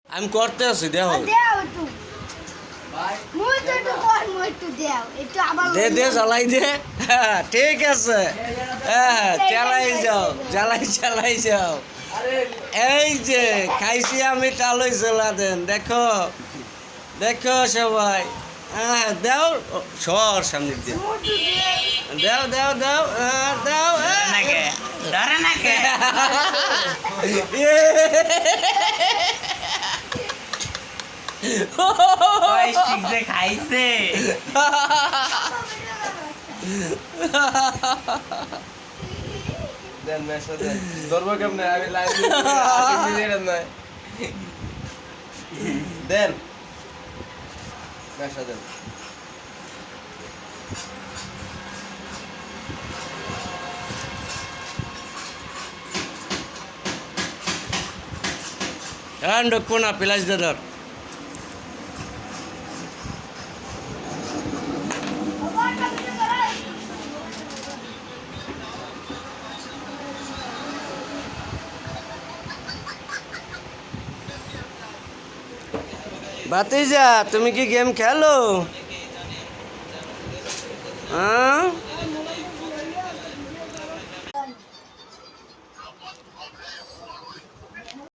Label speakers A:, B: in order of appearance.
A: আমি করতে আছি দেও দে দে জ্বালাই দে হ্যাঁ ঠিক আছে হ্যাঁ চালাই যাও চালাই যাও এই যে খাইছি আমি টালই জ্বালা দেন দেখো দেখো সবাই হ্যাঁ দাও সর সামনে দিয়ে দাও দাও দাও দাও
B: ধরে না কে ওই ঠিক যে খাইছে
C: দেন মেসা দেন ধরবো কেমনে আমি লাইভ দিলেন না দেন মেসা দেন
A: ঢুকবো না পিলাস দাদার ভাতিজা তুমি কি গেম খেলো হ্যাঁ